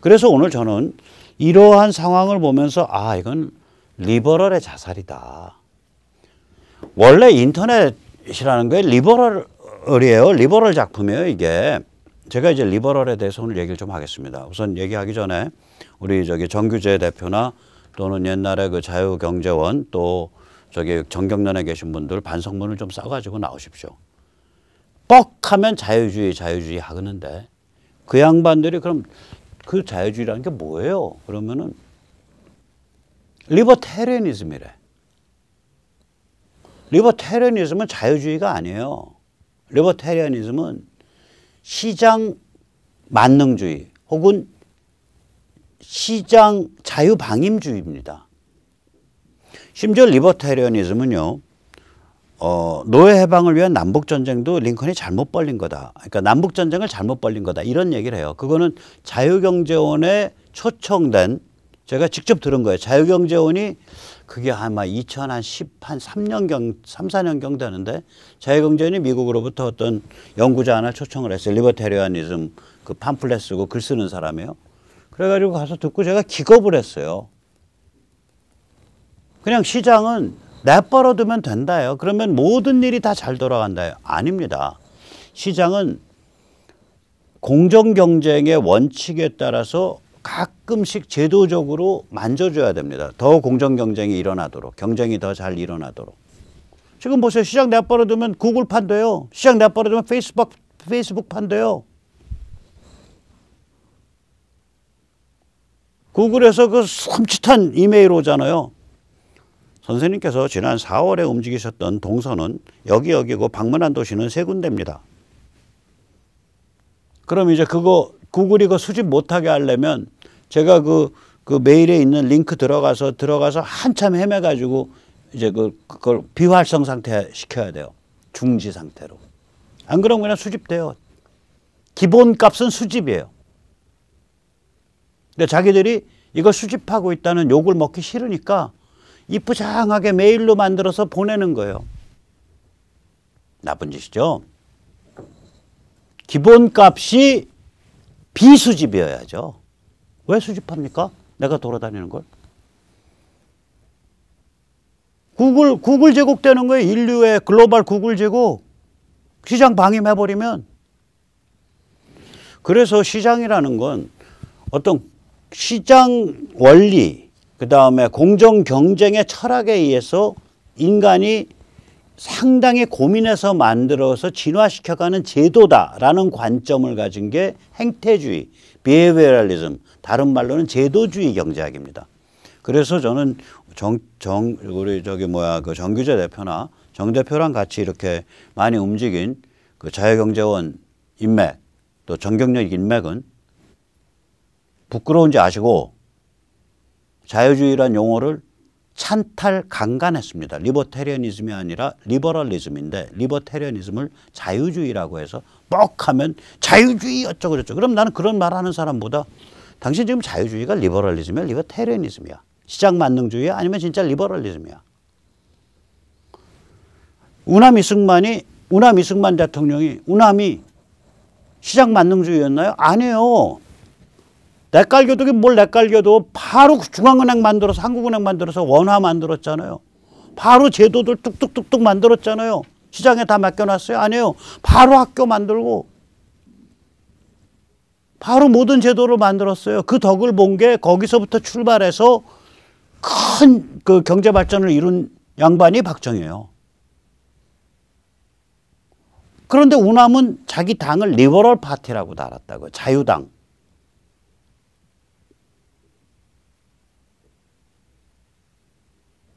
그래서 오늘 저는 이러한 상황을 보면서 아, 이건 리버럴의 자살이다. 원래 인터넷이라는 게 리버럴이에요. 리버럴 작품이에요, 이게. 제가 이제 리버럴에 대해서 오늘 얘기를 좀 하겠습니다. 우선 얘기하기 전에 우리 저기 정규재 대표나 또는 옛날에 그 자유경제원 또 저기 정경련에 계신 분들 반성문을 좀 써가지고 나오십시오. 뻑하면 자유주의 하는데 그 양반들이 그럼 그 자유주의라는 게 뭐예요? 그러면은 리버테리아니즘이래. 리버테리아니즘은 자유주의가 아니에요. 리버테리아니즘은 시장 만능주의 혹은 시장 자유방임주의입니다. 심지어 리버테리아니즘은요. 노예 해방을 위한 남북전쟁도 링컨이 잘못 벌린 거다. 그러니까 남북전쟁을 잘못 벌린 거다. 이런 얘기를 해요. 그거는 자유경제원에 초청된 제가 직접 들은 거예요. 자유경제원이 그게 아마 2013년경, 4년경 되는데 자유경제원이 미국으로부터 어떤 연구자 하나 초청을 했어요. 리버테리아니즘 그 팜플렛 쓰고 글 쓰는 사람이에요. 그래가지고 가서 듣고 제가 기겁을 했어요. 그냥 시장은 내버려두면 된다요. 그러면 모든 일이 다 잘 돌아간다요. 아닙니다. 시장은 공정경쟁의 원칙에 따라서 가끔씩 제도적으로 만져줘야 됩니다. 더 공정경쟁이 일어나도록, 경쟁이 더 잘 일어나도록. 지금 보세요. 시장 내버려두면 구글 판대요. 시장 내버려두면 페이스북 판대요. 구글에서 그 섬찟한 이메일 오잖아요. 선생님께서 지난 4월에 움직이셨던 동선은 여기고 방문한 도시는 3군데입니다. 그럼 이제 그거 구글이 그 수집 못하게 하려면 제가 그 메일에 있는 링크 들어가서 한참 헤매가지고 이제 그걸 비활성 상태 시켜야 돼요. 중지 상태로. 안 그러면 그냥 수집돼요. 기본 값은 수집이에요. 근데 자기들이 이걸 수집하고 있다는 욕을 먹기 싫으니까 이쁘장하게 메일로 만들어서 보내는 거예요. 나쁜 짓이죠. 기본값이 비수집이어야죠. 왜 수집합니까? 내가 돌아다니는 걸. 구글 제국되는 거예요. 인류의 글로벌 구글 제국. 시장 방임해버리면. 그래서 시장이라는 건 어떤 시장 원리, 그 다음에 공정 경쟁의 철학에 의해서 인간이 상당히 고민해서 만들어서 진화시켜가는 제도다라는 관점을 가진 게 행태주의, 비헤비어럴리즘, 다른 말로는 제도주의 경제학입니다. 그래서 저는 우리 그 정규재 대표나 정 대표랑 같이 이렇게 많이 움직인 그 자유경제원 인맥, 또 정경련 인맥은 부끄러운지 아시고 자유주의란 용어를 찬탈 강간했습니다. 리버테리아니즘이 아니라 리버럴리즘인데 리버테리아니즘을 자유주의라고 해서 뻑하면 자유주의 어쩌고 저쩌고. 그럼 나는 그런 말하는 사람보다 당신 지금 자유주의가 리버럴리즘이야, 리버테리아니즘이야, 시장 만능주의야, 아니면 진짜 리버럴리즘이야. 우남 이승만 대통령이 우남이 시장 만능주의였나요? 아니에요. 내깔겨도 뭘 내깔겨도 바로 중앙은행 만들어서 한국은행 만들어서 원화 만들었잖아요. 바로 제도들 뚝뚝뚝뚝 만들었잖아요. 시장에 다 맡겨놨어요? 아니에요. 바로 학교 만들고 바로 모든 제도를 만들었어요. 그 덕을 본 게 거기서부터 출발해서 큰 그 경제 발전을 이룬 양반이 박정희예요. 그런데 우남은 자기 당을 리버럴 파티라고 달았다고요. 자유당.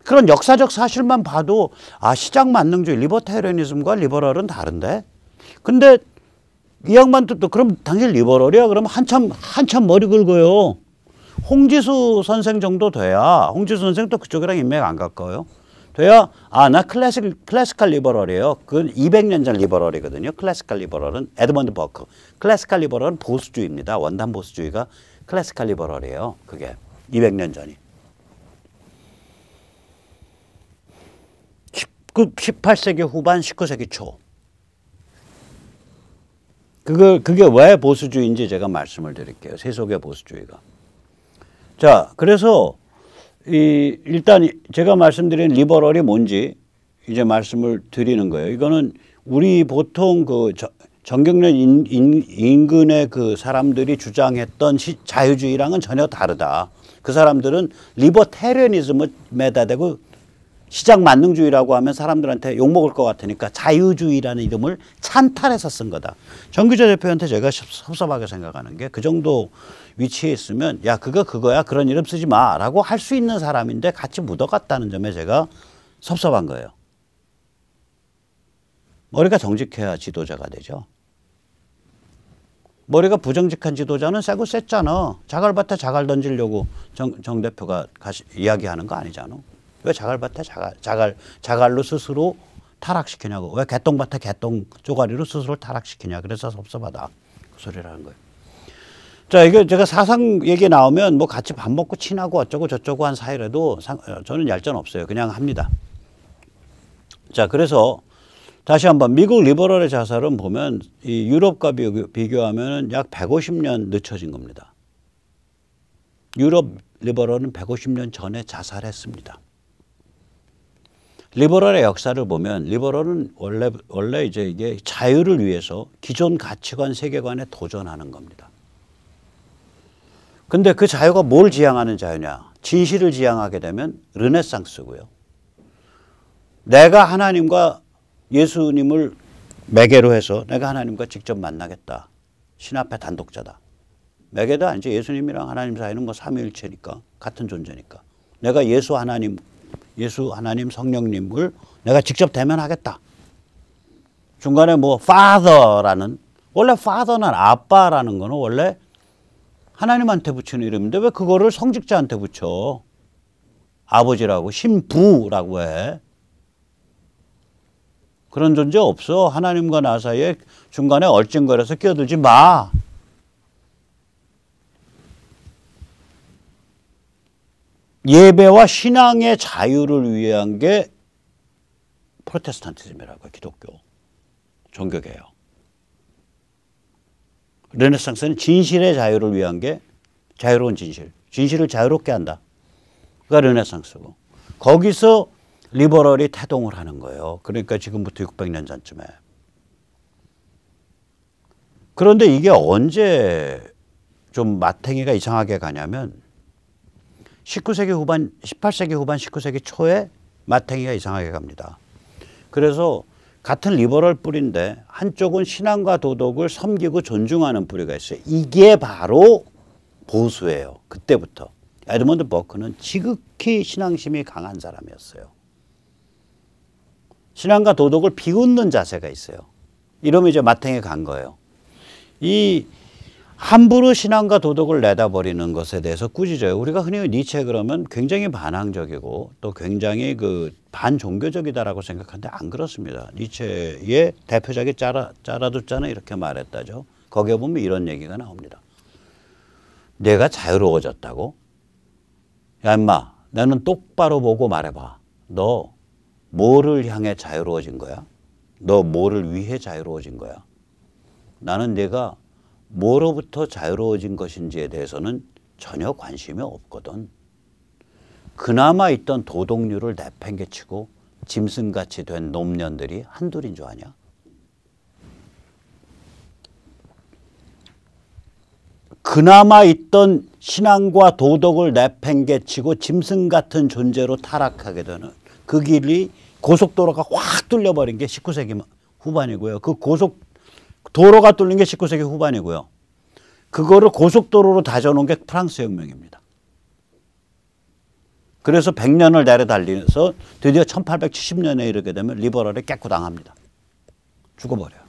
그런 역사적 사실만 봐도 아, 시장 만능주의, 리버테리아니즘과 리버럴은 다른데. 근데 이 양반도 또 그럼 당신 리버럴이야? 그러면 한참 머리 긁어요. 홍지수 선생 정도 돼야, 홍지수 선생 또 그쪽이랑 인맥 안 가까워요. 돼야 아, 나 클래시컬 리버럴이에요. 그건 200년 전 리버럴이거든요. 클래시컬 리버럴은 에드먼드 버크. 클래시컬 리버럴은 보수주의입니다. 원단 보수주의가 클래시컬 리버럴이에요. 그게 200년 전이. 그 18세기 후반 19세기 초. 그게 왜 보수주의인지 제가 말씀을 드릴게요. 세속의 보수주의가. 자, 그래서 일단 제가 말씀드린 리버럴이 뭔지 이제 말씀을 드리는 거예요. 이거는 우리 보통 그 정경련 인근의 그 사람들이 주장했던 자유주의랑은 전혀 다르다. 그 사람들은 리버테리언이즘에다 대고 시장 만능주의라고 하면 사람들한테 욕먹을 것 같으니까 자유주의라는 이름을 찬탈해서 쓴 거다. 정규재 대표한테 제가 섭섭하게 생각하는 게 그 정도 위치에 있으면 야 그거야 그런 이름 쓰지 마라고 할 수 있는 사람인데 같이 묻어갔다는 점에 제가 섭섭한 거예요. 머리가 정직해야 지도자가 되죠. 머리가 부정직한 지도자는 세고 셌잖아. 자갈밭에 자갈 던지려고 정 대표가 이야기하는 거 아니잖아. 왜 자갈밭에 자갈로 스스로 타락시키냐고. 왜 개똥밭에 개똥 쪼가리로 스스로 타락시키냐. 그래서 섭섭하다. 그 소리를 하는 거예요. 자, 이게 제가 사상 얘기 나오면 뭐 같이 밥 먹고 친하고 어쩌고 저쩌고 한 사이라도 저는 얄전 없어요. 그냥 합니다. 자, 그래서 다시 한번 미국 리버럴의 자살은 보면 이 유럽과 비교하면 약 150년 늦춰진 겁니다. 유럽 리버럴은 150년 전에 자살했습니다. 리버럴의 역사를 보면 리버럴은 원래 이제 이게 자유를 위해서 기존 가치관 세계관에 도전하는 겁니다. 근데 그 자유가 뭘 지향하는 자유냐? 진실을 지향하게 되면 르네상스고요. 내가 하나님과 예수님을 매개로 해서 내가 하나님과 직접 만나겠다. 신 앞에 단독자다. 매개도 아니죠. 예수님이랑 하나님 사이는 뭐 삼위일체니까 같은 존재니까. 내가 예수 하나님 성령님을 내가 직접 대면하겠다. 중간에 뭐 father라는 원래 father는 아빠라는 거는 원래 하나님한테 붙이는 이름인데 왜 그거를 성직자한테 붙여? 아버지라고 신부라고 해. 그런 존재 없어. 하나님과 나 사이에 중간에 얼찡거려서 끼어들지 마. 예배와 신앙의 자유를 위한 게 프로테스탄티즘이라고 기독교 종교개혁. 르네상스는 진실의 자유를 위한 게 자유로운 진실을 자유롭게 한다. 그가 르네상스고 거기서 리버럴이 태동을 하는 거예요. 그러니까 지금부터 600년 전쯤에. 그런데 이게 언제 좀 마탱이가 이상하게 가냐면 19세기 후반, 18세기 후반, 19세기 초에 마탱이가 이상하게 갑니다. 그래서 같은 리버럴 뿌리인데 한쪽은 신앙과 도덕을 섬기고 존중하는 뿌리가 있어요. 이게 바로 보수예요. 그때부터. 에드먼드 버크는 지극히 신앙심이 강한 사람이었어요. 신앙과 도덕을 비웃는 자세가 있어요. 이러면 이제 마탱이 간 거예요. 이 함부로 신앙과 도덕을 내다버리는 것에 대해서 꾸짖어요. 우리가 흔히 니체 그러면 굉장히 반항적이고 또 굉장히 그 반종교적이다라고 생각하는데 안 그렇습니다. 니체의 대표작이 짜라두짜는 이렇게 말했다죠. 거기에 보면 이런 얘기가 나옵니다. 내가 자유로워졌다고? 야 임마 나는 똑바로 보고 말해봐. 너 뭐를 향해 자유로워진 거야? 너 뭐를 위해 자유로워진 거야? 나는 내가 뭐로부터 자유로워진 것인지에 대해서는 전혀 관심이 없거든. 그나마 있던 도덕률을 내팽개치고 짐승같이 된 놈년들이 한둘인 줄 아냐? 그나마 있던 신앙과 도덕을 내팽개치고 짐승 같은 존재로 타락하게 되는 그 길이 고속도로가 확 뚫려버린 게 19세기 후반이고요. 그 도로가 뚫린 게 19세기 후반이고요. 그거를 고속도로로 다져놓은 게 프랑스 혁명입니다. 그래서 100년을 내려달려서 드디어 1870년에 이르게 되면 리버럴에 깨꾸당합니다. 죽어버려요.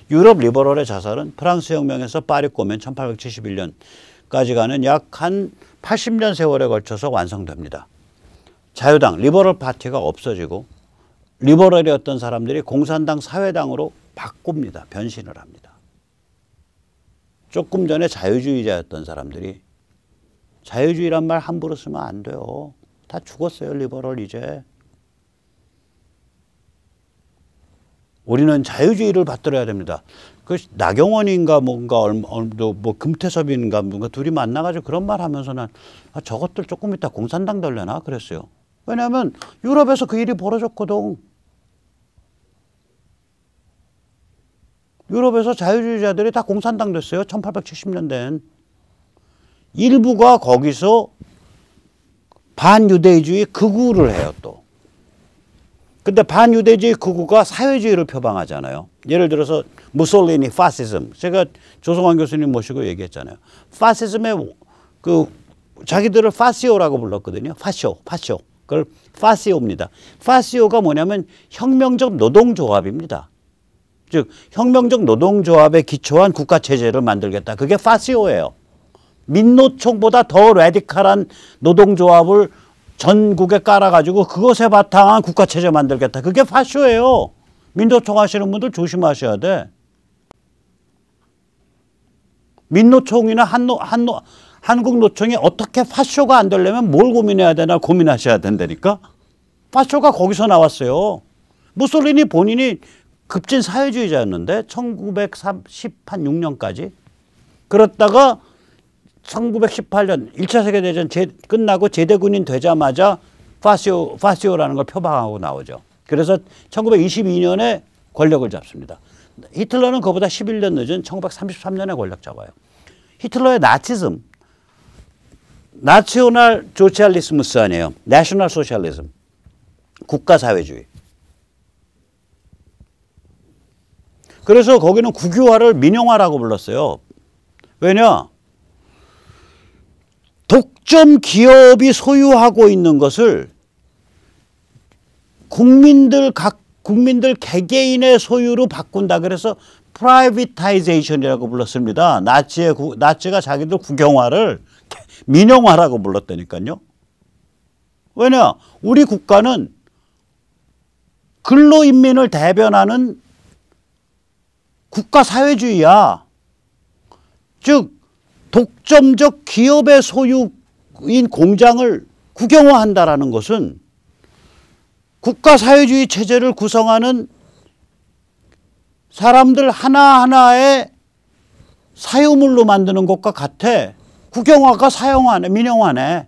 유럽 리버럴의 자살은 프랑스 혁명에서 파리 꼬면 1871년까지 가는 약 한 80년 세월에 걸쳐서 완성됩니다. 자유당, 리버럴 파티가 없어지고 리버럴이었던 사람들이 공산당, 사회당으로 바꿉니다. 변신을 합니다. 조금 전에 자유주의자였던 사람들이 자유주의란 말 함부로 쓰면 안 돼요. 다 죽었어요. 리버럴 이제. 우리는 자유주의를 받들어야 됩니다. 그 나경원인가 뭔가 뭐 금태섭인가 뭔가 둘이 만나가지고 그런 말 하면서는 아, 저것들 조금 이따 공산당 되려나 그랬어요. 왜냐하면 유럽에서 그 일이 벌어졌거든. 유럽에서 자유주의자들이 다 공산당 됐어요. 1870년대엔. 일부가 거기서 반유대주의 극우를 해요 또. 근데 반유대주의 극우가 사회주의를 표방하잖아요. 예를 들어서 무솔리니 파시즘. 제가 조성환 교수님 모시고 얘기했잖아요. 파시즘의 그 자기들을 파시오라고 불렀거든요. 파쇼. 그걸 파시오입니다. 파시오가 뭐냐면 혁명적 노동조합입니다. 즉 혁명적 노동조합에 기초한 국가체제를 만들겠다. 그게 파시오예요. 민노총보다 더 레디칼한 노동조합을 전국에 깔아가지고 그것에 바탕한 국가체제 만들겠다. 그게 파쇼예요. 민노총 하시는 분들 조심하셔야 돼. 민노총이나 한국노총이 어떻게 파쇼가 안 되려면 뭘 고민해야 되나 고민하셔야 된다니까. 파쇼가 거기서 나왔어요. 무솔리니 본인이 급진 사회주의자였는데 1916년까지. 그랬다가 1918년 1차 세계대전 끝나고 제대군인 되자마자 파시오라는 걸 표방하고 나오죠. 그래서 1922년에 권력을 잡습니다. 히틀러는 그보다 11년 늦은 1933년에 권력 잡아요. 히틀러의 나치즘, 나시오날 소셜리스무스 아니에요. 내셔널 소셜리즘, 국가사회주의. 그래서 거기는 국유화를 민영화라고 불렀어요. 왜냐? 독점 기업이 소유하고 있는 것을 국민들 개개인의 소유로 바꾼다. 그래서 프라이빗타이제이션이라고 불렀습니다. 나치가 자기들 국영화를 민영화라고 불렀다니까요. 왜냐? 우리 국가는 근로인민을 대변하는 국가사회주의야. 즉 독점적 기업의 소유인 공장을 국영화한다라는 것은 국가사회주의 체제를 구성하는 사람들 하나하나의 사유물로 만드는 것과 같아. 국영화가 사용하네, 민영화네.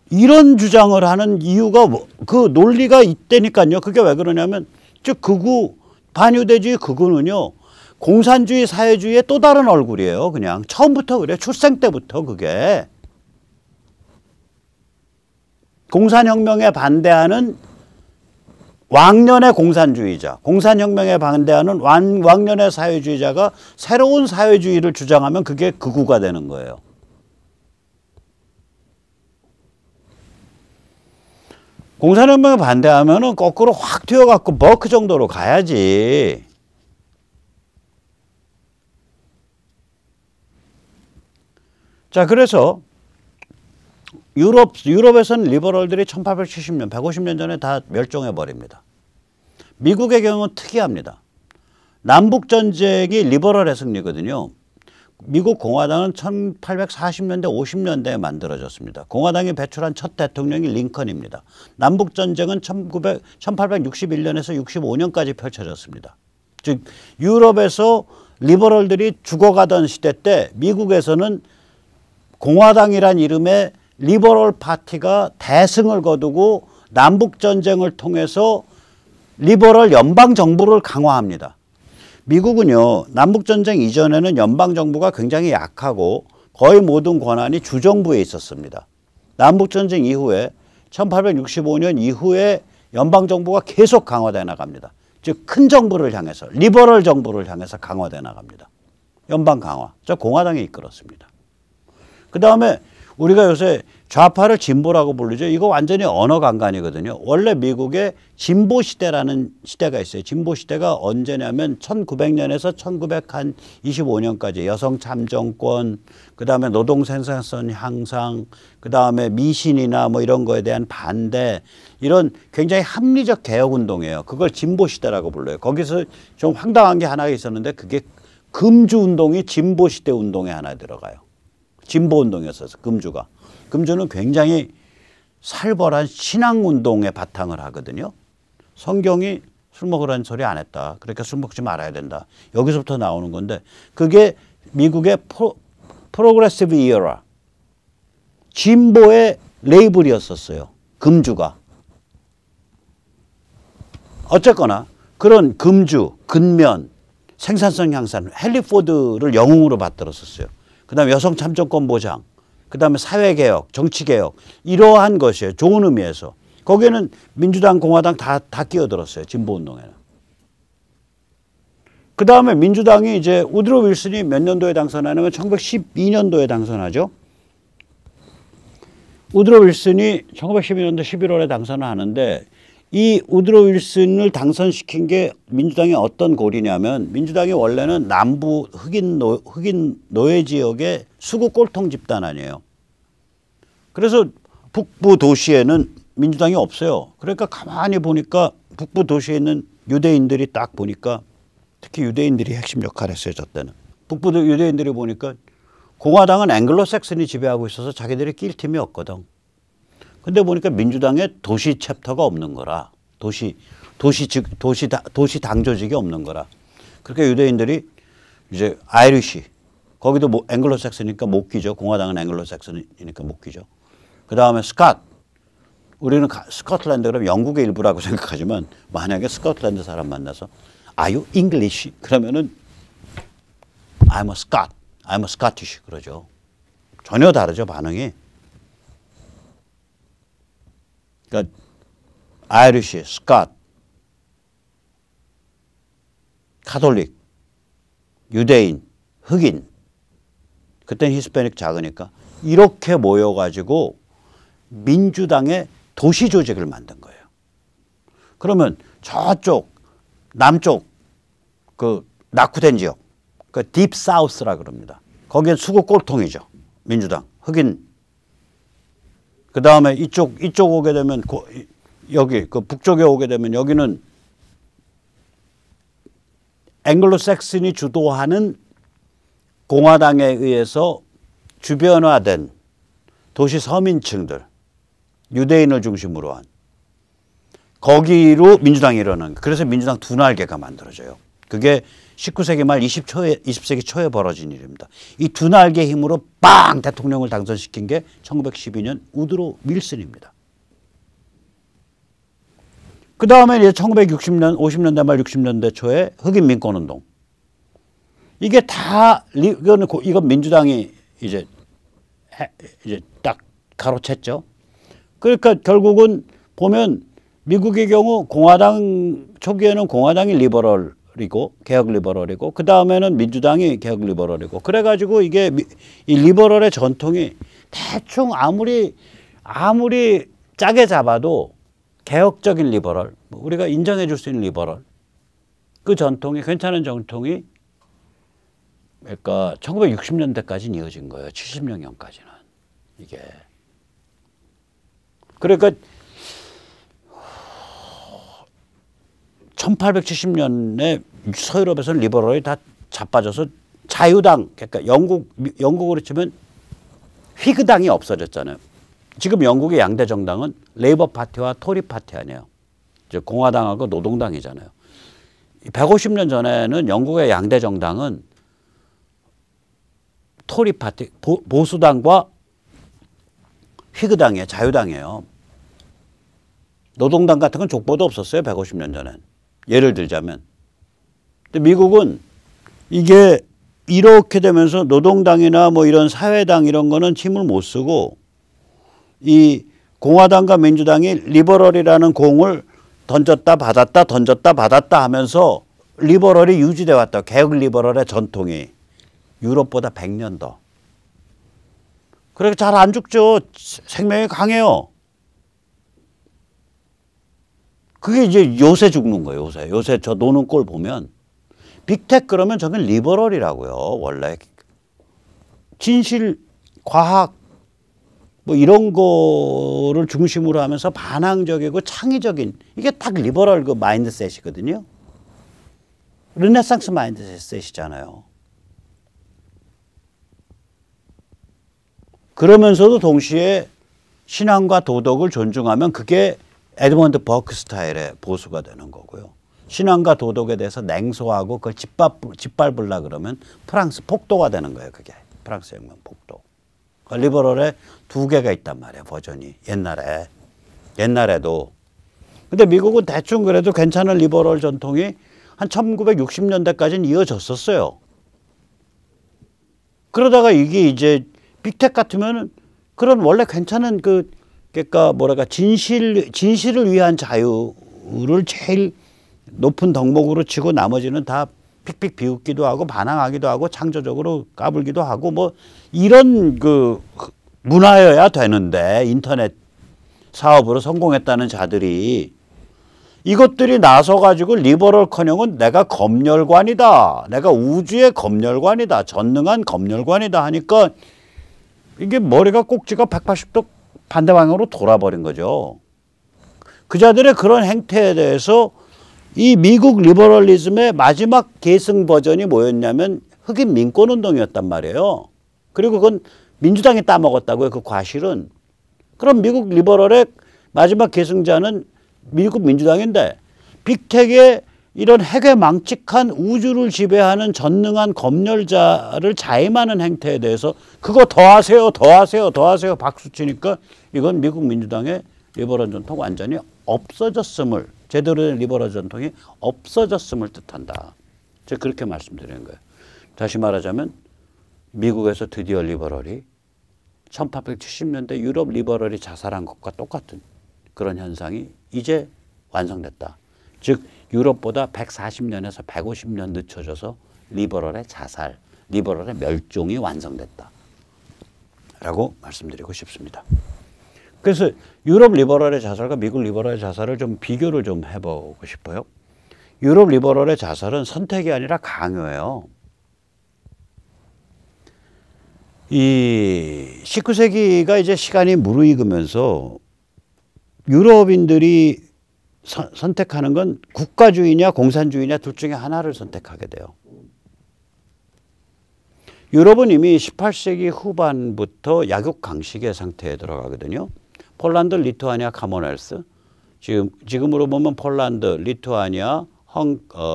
이런 주장을 하는 이유가 그 논리가 있다니까요. 그게 왜 그러냐면 즉 극우, 반유대주의 극우는요. 공산주의 사회주의의 또 다른 얼굴이에요. 그냥 처음부터 그래. 출생 때부터 그게. 공산혁명에 반대하는 왕년의 공산주의자, 공산혁명에 반대하는 왕년의 사회주의자가 새로운 사회주의를 주장하면 그게 극우가 되는 거예요. 공산혁명에 반대하면은 거꾸로 확 튀어갖고 버크 정도로 가야지. 자, 그래서 유럽에서는 리버럴들이 1870년, 150년 전에 다 멸종해버립니다. 미국의 경우는 특이합니다. 남북전쟁이 리버럴의 승리거든요. 미국 공화당은 1840년대, 50년대에 만들어졌습니다. 공화당이 배출한 첫 대통령이 링컨입니다. 남북전쟁은 1861년에서 65년까지 펼쳐졌습니다. 즉 유럽에서 리버럴들이 죽어가던 시대 때 미국에서는 공화당이란 이름의 리버럴 파티가 대승을 거두고 남북전쟁을 통해서 리버럴 연방정부를 강화합니다. 미국은요, 남북전쟁 이전에는 연방정부가 굉장히 약하고 거의 모든 권한이 주정부에 있었습니다. 남북전쟁 이후에 1865년 이후에 연방정부가 계속 강화되어 나갑니다. 즉 큰 정부를 향해서, 리버럴 정부를 향해서 강화되어 나갑니다. 연방 강화. 저 공화당이 이끌었습니다. 그 다음에 우리가 요새 좌파를 진보라고 부르죠. 이거 완전히 언어 강간이거든요. 원래 미국에 진보 시대라는 시대가 있어요. 진보 시대가 언제냐면 1900년에서 1925년까지 여성 참정권, 그 다음에 노동 생산성 향상, 그 다음에 미신이나 뭐 이런 거에 대한 반대, 이런 굉장히 합리적 개혁 운동이에요. 그걸 진보 시대라고 불러요. 거기서 좀 황당한 게 하나 있었는데 그게 금주 운동이 진보 시대 운동에 하나 들어가요. 진보 운동이었어서 금주가. 금주는 굉장히 살벌한 신앙 운동에 바탕을 하거든요. 성경이 술 먹으라는 소리 안 했다. 그러니까 술 먹지 말아야 된다. 여기서부터 나오는 건데 그게 미국의 프로그레시브 이어라. 진보의 레이블이었었어요. 금주가. 어쨌거나 그런 금주, 근면, 생산성 향상, 헨리 포드를 영웅으로 받들었었어요. 그 다음에 여성 참정권 보장, 그 다음에 사회개혁, 정치개혁 이러한 것이에요. 좋은 의미에서. 거기에는 민주당, 공화당 다 끼어들었어요. 진보운동에는. 그 다음에 민주당이 이제 우드로 윌슨이 몇 년도에 당선하냐면 1912년도에 당선하죠. 우드로 윌슨이 1912년도 11월에 당선을 하는데 이 우드로 윌슨을 당선시킨 게 민주당의 어떤 골이냐면 민주당이 원래는 남부 흑인 노예 지역의 수구 꼴통 집단 아니에요. 그래서 북부 도시에는 민주당이 없어요. 그러니까 가만히 보니까 북부 도시에 있는 유대인들이 딱 보니까 특히 유대인들이 핵심 역할을 했어요. 저 때는. 북부 유대인들이 보니까 공화당은 앵글로색슨이 지배하고 있어서 자기들이 낄 틈이 없거든. 근데 보니까 민주당에 도시 챕터가 없는 거라. 도시 당 조직이 없는 거라. 그러니까 유대인들이 이제 아이리시 거기도 뭐 앵글로색슨이니까 못 끼죠. 공화당은 앵글로색슨이니까 못 끼죠. 그 다음에 스캇. 우리는 스코틀랜드 그러면 영국의 일부라고 생각하지만 만약에 스코틀랜드 사람 만나서 Are you English? 그러면은 I'm a Scot. I'm a Scottish 그러죠. 전혀 다르죠 반응이. 그러니까 아이리시, 스캇, 카톨릭, 유대인, 흑인 그때는 히스패닉 작으니까 이렇게 모여가지고 민주당의 도시 조직을 만든 거예요. 그러면 저쪽 남쪽 그 낙후된 지역 그 딥 사우스라 그럽니다. 거기엔 수구 꼴통이죠. 민주당 흑인. 그 다음에 이쪽 오게 되면 여기 그 북쪽에 오게 되면 여기는 앵글로색슨이 주도하는 공화당에 의해서 주변화된 도시 서민층들 유대인을 중심으로 한 거기로 민주당이 일어나는 그래서 민주당 두 날개가 만들어져요. 그게 19세기 말 20세기 초에 벌어진 일입니다. 이 두 날개 힘으로 빵 대통령을 당선시킨 게 1912년 우드로 윌슨입니다. 그 다음에 이제 1960년, 50년대 말 60년대 초에 흑인 민권운동. 이게 다 이건 민주당이 이제 딱 가로챘죠. 그러니까 결국은 보면 미국의 경우 공화당 초기에는 공화당이 리버럴이고 개혁 리버럴이고 그 다음에는 민주당이 개혁 리버럴이고 그래가지고 이게 이 리버럴의 전통이 대충 아무리 짜게 잡아도 개혁적인 리버럴 우리가 인정해 줄 수 있는 리버럴 그 전통이 괜찮은 전통이 그러니까 1960년대까지는 이어진 거예요. 70년경까지는 이게 그러니까 1870년에 서유럽에서는 리버럴이 다 자빠져서 자유당 그러니까 영국으로 치면 휘그당이 없어졌잖아요. 지금 영국의 양대 정당은 레이버 파티와 토리 파티 아니에요. 이제 공화당하고 노동당이잖아요. 150년 전에는 영국의 양대 정당은 토리 파티 보수당과 휘그당이에요. 자유당이에요. 노동당 같은 건 족보도 없었어요. 150년 전엔. 예를 들자면. 근데 미국은 이게 이렇게 되면서 노동당이나 뭐 이런 사회당 이런 거는 힘을 못 쓰고 이 공화당과 민주당이 리버럴이라는 공을 던졌다 받았다 던졌다 받았다 하면서 리버럴이 유지돼 왔다. 개혁 리버럴의 전통이 유럽보다 100년 더. 그러니까 잘 안 죽죠. 생명이 강해요. 그게 이제 요새 죽는 거예요. 요새 저 노는 꼴 보면 빅테크 그러면 저건 리버럴이라고요. 원래 진실, 과학 뭐 이런 거를 중심으로 하면서 반항적이고 창의적인 이게 딱 리버럴 그 마인드셋이거든요. 르네상스 마인드셋이잖아요. 그러면서도 동시에 신앙과 도덕을 존중하면 그게 에드먼드 버크 스타일의 보수가 되는 거고요. 신앙과 도덕에 대해서 냉소하고 그걸 짓밟으려 그러면 프랑스 폭도가 되는 거예요. 그게 프랑스 혁명 폭도. 리버럴에 두 개가 있단 말이에요. 버전이 옛날에도. 근데 미국은 대충 그래도 괜찮은 리버럴 전통이 한 1960년대까지는 이어졌었어요. 그러다가 이게 이제 빅텍 같으면은 그런 원래 괜찮은 그러니까 뭐랄까 진실을 위한 자유를 제일 높은 덕목으로 치고 나머지는 다 픽픽 비웃기도 하고 반항하기도 하고 창조적으로 까불기도 하고 뭐 이런 그 문화여야 되는데 인터넷 사업으로 성공했다는 자들이 이것들이 나서가지고 리버럴커녕은 내가 검열관이다. 내가 우주의 검열관이다. 전능한 검열관이다 하니까 이게 머리가 꼭지가 180도 반대 방향으로 돌아버린 거죠. 그 자들의 그런 행태에 대해서 이 미국 리버럴리즘의 마지막 계승 버전이 뭐였냐면 흑인 민권운동이었단 말이에요. 그리고 그건 민주당이 따먹었다고요. 그 과실은. 그럼 미국 리버럴의 마지막 계승자는 미국 민주당인데 빅텍의 이런 핵외망측한 우주를 지배하는 전능한 검열자를 자임하는 행태에 대해서 그거 더 하세요 박수 치니까 이건 미국 민주당의 리버럴 전통 완전히 없어졌음을 제대로 된 리버럴 전통이 없어졌음을 뜻한다. 제가 그렇게 말씀드리는 거예요. 다시 말하자면 미국에서 드디어 리버럴이 1870년대 유럽 리버럴이 자살한 것과 똑같은 그런 현상이 이제 완성됐다. 즉 유럽보다 140년에서 150년 늦춰져서 리버럴의 자살, 리버럴의 멸종이 완성됐다. 라고 말씀드리고 싶습니다. 그래서 유럽 리버럴의 자살과 미국 리버럴의 자살을 좀 비교를 좀 해보고 싶어요. 유럽 리버럴의 자살은 선택이 아니라 강요예요. 이 19세기가 이제 시간이 무르익으면서 유럽인들이 선택하는 건 국가주의냐 공산주의냐 둘 중에 하나를 선택하게 돼요. 유럽은 이미 18세기 후반부터 약육강식의 상태에 들어가거든요. 폴란드, 리투아니아, 카몬웰스. 지금으로 보면 폴란드, 리투아니아,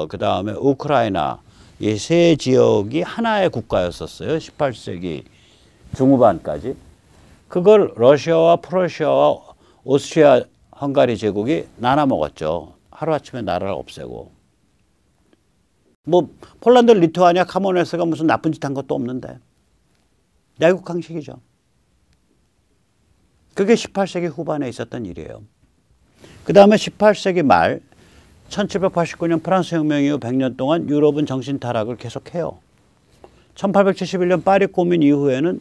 그 다음에 우크라이나 이 세 지역이 하나의 국가였었어요. 18세기 중후반까지. 그걸 러시아와 프러시아와 오스트리아, 헝가리 제국이 나눠 먹었죠. 하루아침에 나라를 없애고. 뭐 폴란드, 리투아니아, 카몬웰스가 무슨 나쁜 짓 한 것도 없는데. 내국항식이죠. 그게 18세기 후반에 있었던 일이에요. 그 다음에 18세기 말 1789년 프랑스 혁명 이후 100년 동안 유럽은 정신 타락을 계속해요. 1871년 파리 고민 이후에는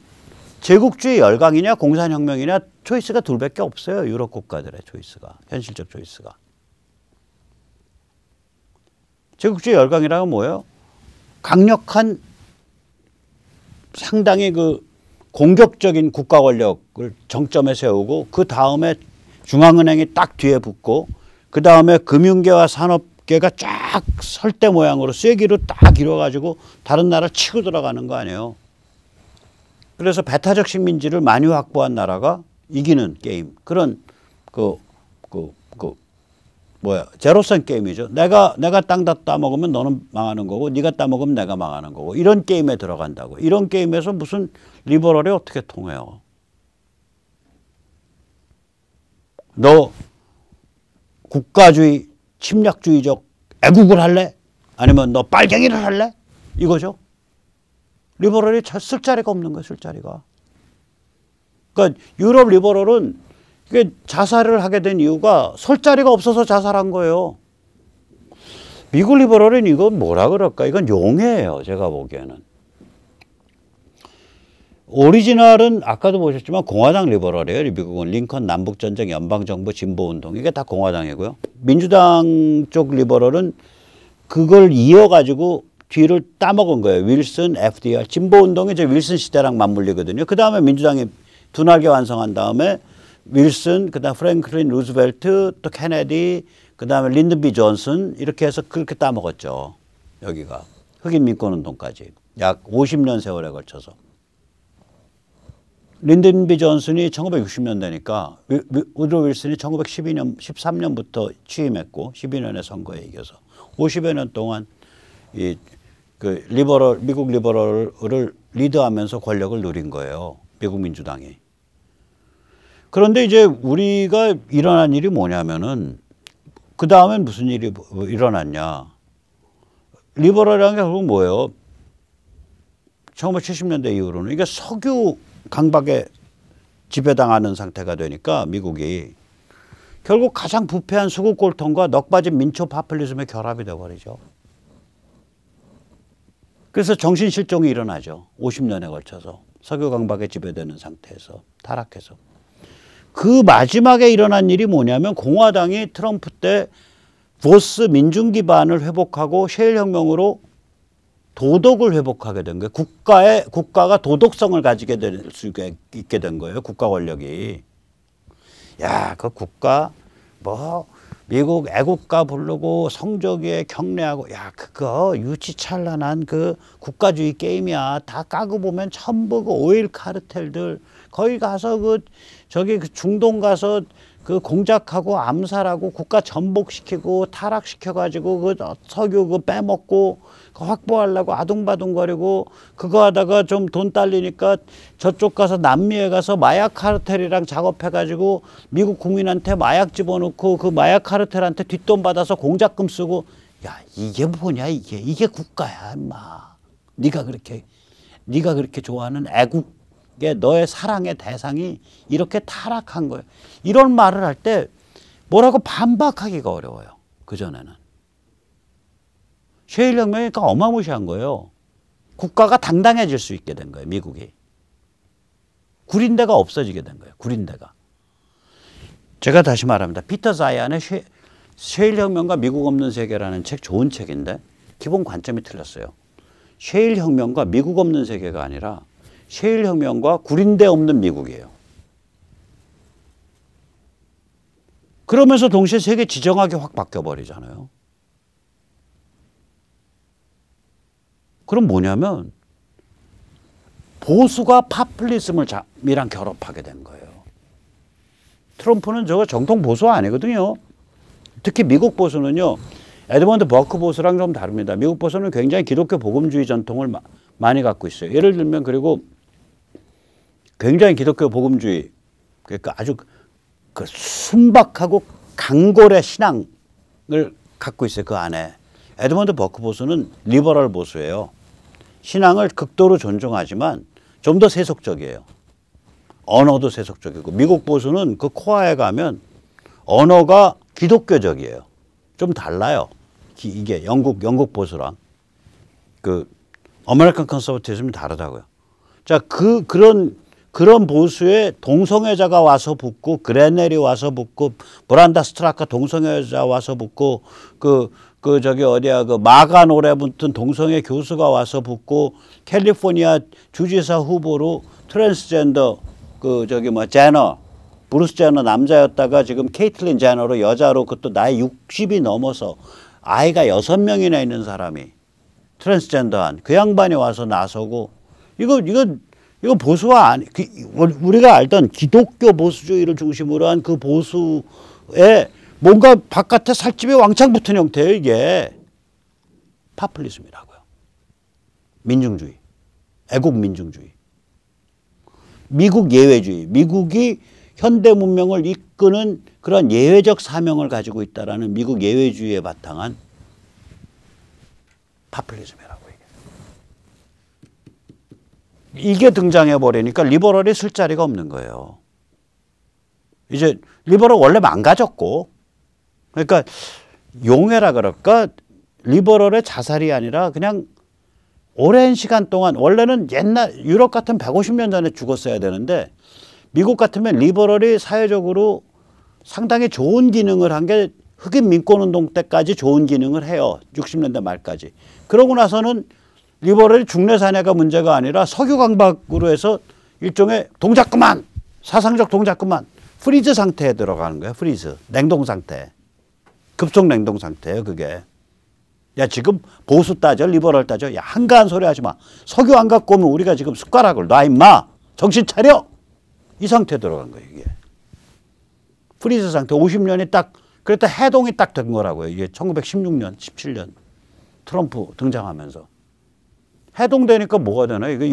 제국주의 열강이냐 공산혁명이냐 초이스가 둘밖에 없어요. 유럽 국가들의 초이스가. 현실적 초이스가. 제국주의 열강이라는 뭐예요? 강력한 상당히 그 공격적인 국가 권력을 정점에 세우고 그 다음에 중앙은행이 딱 뒤에 붙고 그 다음에 금융계와 산업계가 쫙 설대 모양으로 쐐기로 딱 이뤄가지고 다른 나라를 치고 들어가는 거 아니에요. 그래서 배타적 식민지를 많이 확보한 나라가 이기는 게임. 그런 제로섬 게임이죠. 내가 땅 다 따먹으면 너는 망하는 거고 네가 따먹으면 내가 망하는 거고 이런 게임에 들어간다고. 이런 게임에서 무슨 리버럴이 어떻게 통해요. 너 국가주의 침략주의적 애국을 할래? 아니면 너 빨갱이를 할래? 이거죠. 리버럴이 쓸 자리가 없는 거예요. 쓸 자리가. 그러니까 유럽 리버럴은 자살을 하게 된 이유가 설 자리가 없어서 자살한 거예요. 미국 리버럴은 이건 뭐라 그럴까? 이건 용해예요. 제가 보기에는. 오리지널은 아까도 보셨지만 공화당 리버럴이에요. 미국은 링컨 남북전쟁 연방정부 진보운동 이게 다 공화당이고요. 민주당 쪽 리버럴은 그걸 이어가지고 뒤를 따먹은 거예요. 윌슨, FDR. 진보운동이 이제 윌슨 시대랑 맞물리거든요. 그 다음에 민주당이 둔하게 완성한 다음에 윌슨, 그 다음 프랭클린 루즈벨트, 또 케네디, 그 다음에 린든 B 존슨 이렇게 해서 그렇게 따먹었죠. 여기가. 흑인 민권운동까지. 약 50년 세월에 걸쳐서. 린든 B 존슨이 1960년대니까 우드로 윌슨이 1913년부터 취임했고 12년의 선거에 이겨서 50여 년 동안 미국 리버럴을 리드하면서 권력을 누린 거예요. 미국 민주당이. 그런데 이제 우리가 일어난 일이 뭐냐면은 그 다음엔 무슨 일이 일어났냐. 리버럴이라는 게 결국 뭐예요? 1970년대 이후로는 이게 석유 강박에 지배당하는 상태가 되니까 미국이 결국 가장 부패한 수국 골통과 넋빠진 민초 파퓰리즘의 결합이 되어버리죠. 그래서 정신실종이 일어나죠. 50년에 걸쳐서 석유 강박에 지배되는 상태에서 타락해서. 그 마지막에 일어난 일이 뭐냐면 공화당이 트럼프 때 보스 민중 기반을 회복하고 셰일 혁명으로 도덕을 회복하게 된 거예요. 국가가 도덕성을 가지게 될 수 있게 된 거예요. 국가 권력이. 야, 그 국가 미국 애국가 부르고 성조기에 경례하고 야 그거 유치찬란한 그 국가주의 게임이야. 다 까고 보면 전부 그 오일 카르텔들 거기 가서 그 중동 가서 그 공작하고 암살하고 국가 전복시키고 타락시켜가지고 그 석유 그 빼먹고 확보하려고 아둥바둥거리고 그거 하다가 좀 돈 딸리니까 저쪽 가서 남미에 가서 마약 카르텔이랑 작업해가지고 미국 국민한테 마약 집어넣고 그 마약 카르텔한테 뒷돈 받아서 공작금 쓰고 야 이게 뭐냐 이게 국가야 임마. 네가 그렇게 좋아하는 애국의 너의 사랑의 대상이 이렇게 타락한 거예요. 이런 말을 할 때 뭐라고 반박하기가 어려워요. 그전에는. 셰일 혁명이니까 어마무시한 거예요. 국가가 당당해질 수 있게 된 거예요. 미국이. 구린데가 없어지게 된 거예요. 구린데가. 제가 다시 말합니다. 피터 자이안의 셰일 혁명과 미국 없는 세계라는 책 좋은 책인데 기본 관점이 틀렸어요. 셰일 혁명과 미국 없는 세계가 아니라 셰일 혁명과 구린데 없는 미국이에요. 그러면서 동시에 세계 지정학이 확 바뀌어버리잖아요. 그럼 뭐냐면 보수가 파퓰리즘이랑 결합하게 된 거예요. 트럼프는 저거 정통 보수 아니거든요. 특히 미국 보수는요. 에드먼드 버크 보수랑 좀 다릅니다. 미국 보수는 굉장히 기독교 복음주의 전통을 많이 갖고 있어요. 예를 들면 그리고 굉장히 기독교 복음주의 그러니까 아주 그 순박하고 강골의 신앙을 갖고 있어요. 그 안에. 에드먼드 버크 보수는 리버럴 보수예요. 신앙을 극도로 존중하지만 좀 더 세속적이에요. 언어도 세속적이고 미국 보수는 그 코어에 가면 언어가 기독교적이에요. 좀 달라요. 이게 영국 보수랑 그 아메리칸 컨서버티즘이 다르다고요. 자, 그런 보수에 동성애자가 와서 붙고 그레넬이 와서 붙고 브란다 스트라카 동성애자 와서 붙고 그 마가 노래 붙은 동성애 교수가 와서 붙고 캘리포니아 주지사 후보로 트랜스젠더 제너 브루스 제너 남자였다가 지금 케이틀린 제너로 여자로 그것도 나이 60이 넘어서 아이가 6명이나 있는 사람이 트랜스젠더한 그 양반이 와서 나서고 이거 보수와 아니 우리가 알던 기독교 보수주의를 중심으로 한 그 보수에 뭔가 바깥에 살집이 왕창 붙은 형태예요. 이게 파퓰리즘이라고요. 민중주의, 애국 민중주의, 미국 예외주의. 미국이 현대 문명을 이끄는 그런 예외적 사명을 가지고 있다라는 미국 예외주의에 바탕한 파퓰리즘이라고 이게 등장해 버리니까 리버럴이 쓸 자리가 없는 거예요. 이제 리버럴 원래 망가졌고 그러니까 용해라 그럴까 리버럴의 자살이 아니라 그냥 오랜 시간 동안 원래는 옛날 유럽 같은 150년 전에 죽었어야 되는데 미국 같으면 리버럴이 사회적으로 상당히 좋은 기능을 한 게 흑인 민권운동 때까지 좋은 기능을 해요. 60년대 말까지. 그러고 나서는 리버럴이 중내사내가 문제가 아니라 석유 강박으로 해서 일종의 동작 그만! 사상적 동작 그만! 프리즈 상태에 들어가는 거예요. 프리즈. 냉동 상태. 급속 냉동 상태예요. 그게. 야 지금 보수 따져 리버럴 따져 야 한가한 소리 하지 마. 석유 안 갖고 오면 우리가 지금 숟가락을 놔 임마. 정신 차려. 이 상태에 들어간 거예요. 이게. 프리즈 상태 50년이 딱 그랬다 해동이 딱 된 거라고요. 이게 1916년, 17년 트럼프 등장하면서. 해동되니까 뭐가 되나요? 이게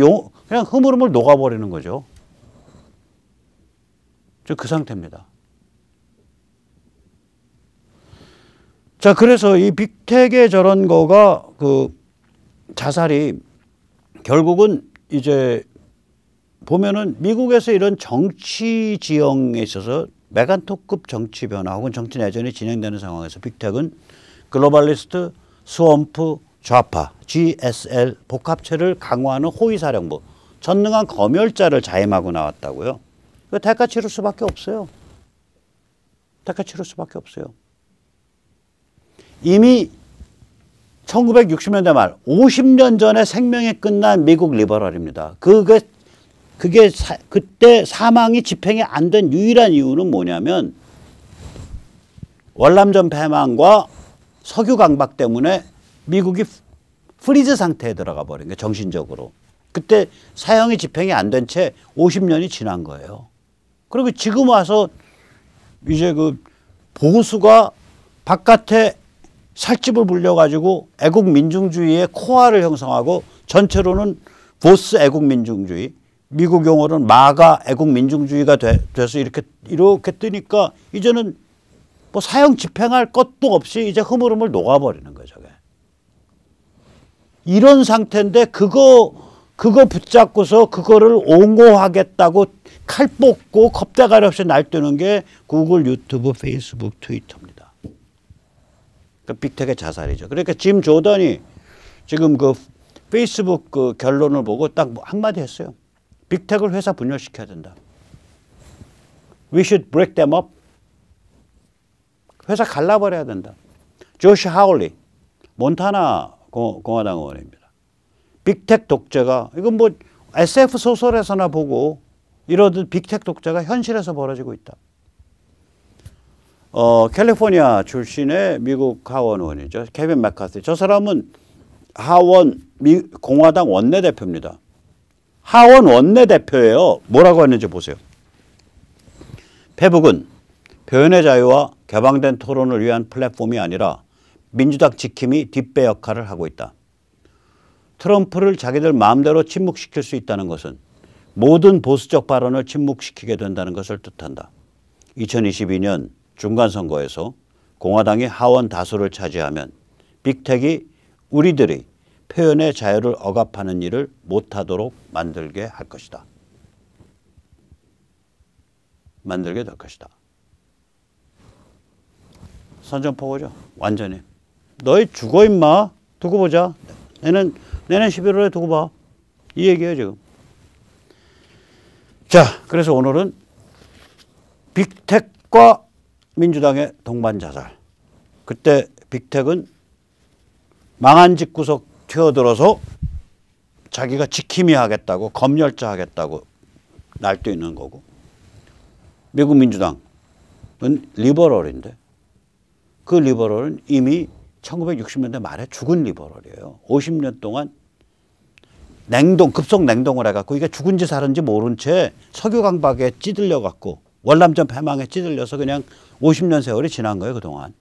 그냥 흐물흐물 녹아버리는 거죠. 그 상태입니다. 자, 그래서 이 빅텍의 저런 거가 그 자살이 결국은 이제 보면은 미국에서 이런 정치 지형에 있어서 메간톡급 정치 변화 혹은 정치 내전이 진행되는 상황에서 빅텍은 글로벌리스트, 스왑프, 좌파, GSL 복합체를 강화하는 호위사령부, 전능한 검열자를 자임하고 나왔다고요. 대가 치를 수밖에 없어요. 대가 치를 수밖에 없어요. 이미 1960년대 말 50년 전에 생명이 끝난 미국 리버럴입니다. 그때 사망이 집행이 안 된 유일한 이유는 뭐냐면 월남전 패망과 석유 강박 때문에 미국이 프리즈 상태에 들어가 버린 거예요. 정신적으로. 그때 사형이 집행이 안 된 채 50년이 지난 거예요. 그리고 지금 와서 이제 그 보수가 바깥에 살집을 불려가지고 애국민중주의의 코어를 형성하고 전체로는 보스 애국민중주의, 미국 용어로는 마가 애국민중주의가 돼서 이렇게 뜨니까 이제는 뭐 사형 집행할 것도 없이 이제 흐물흐물 녹아버리는 거죠. 이런 상태인데 그거 붙잡고서 그거를 옹호하겠다고 칼 뽑고 겁대가리 없이 날뛰는 게 구글, 유튜브, 페이스북, 트위터입니다. 그러니까 빅텍의 자살이죠. 그러니까 짐 조던이 지금 그 페이스북 그 결론을 보고 딱 한마디 했어요. 빅텍을 회사 분열시켜야 된다. We should break them up. 회사 갈라버려야 된다. 조시 하울리, 몬타나 공화당 의원입니다. 빅텍 독재가 이건 뭐 SF 소설에서나 보고 이러듯 빅텍 독재가 현실에서 벌어지고 있다. 캘리포니아 출신의 미국 하원 의원이죠. 케빈 맥카시. 저 사람은 하원 공화당 원내대표입니다. 하원 원내대표예요. 뭐라고 했는지 보세요. 페북은 표현의 자유와 개방된 토론을 위한 플랫폼이 아니라 민주당 지킴이 뒷배 역할을 하고 있다. 트럼프를 자기들 마음대로 침묵시킬 수 있다는 것은 모든 보수적 발언을 침묵시키게 된다는 것을 뜻한다. 2022년 중간선거에서 공화당이 하원 다수를 차지하면 빅텍이 우리들이 표현의 자유를 억압하는 일을 못하도록 만들게 할 것이다. 만들게 될 것이다. 선전포고죠. 완전히. 너희 죽어 임마. 두고 보자. 내년 11월에 두고 봐. 이 얘기예요 지금. 자, 그래서 오늘은 빅텍과 민주당의 동반 자살. 그때 빅텍은 망한 집구석 튀어들어서 자기가 지킴이 하겠다고 검열자 하겠다고 날뛰는 거고, 미국 민주당은 리버럴인데 그 리버럴은 이미 1960년대 말에 죽은 리버럴이에요. 50년 동안 급속 냉동을 해갖고 이게 죽은지 살은지 모른 채 석유 강박에 찌들려갖고 월남전 패망에 찌들려서 그냥 50년 세월이 지난 거예요, 그동안.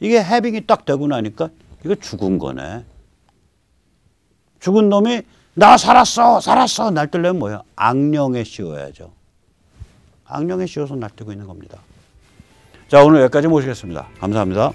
이게 해빙이 딱 되고 나니까 이거 죽은 거네. 죽은 놈이 나 살았어 날뛰려면 뭐예요? 악령에 씌워야죠. 악령에 씌워서 날뛰고 있는 겁니다. 자, 오늘 여기까지 모시겠습니다. 감사합니다.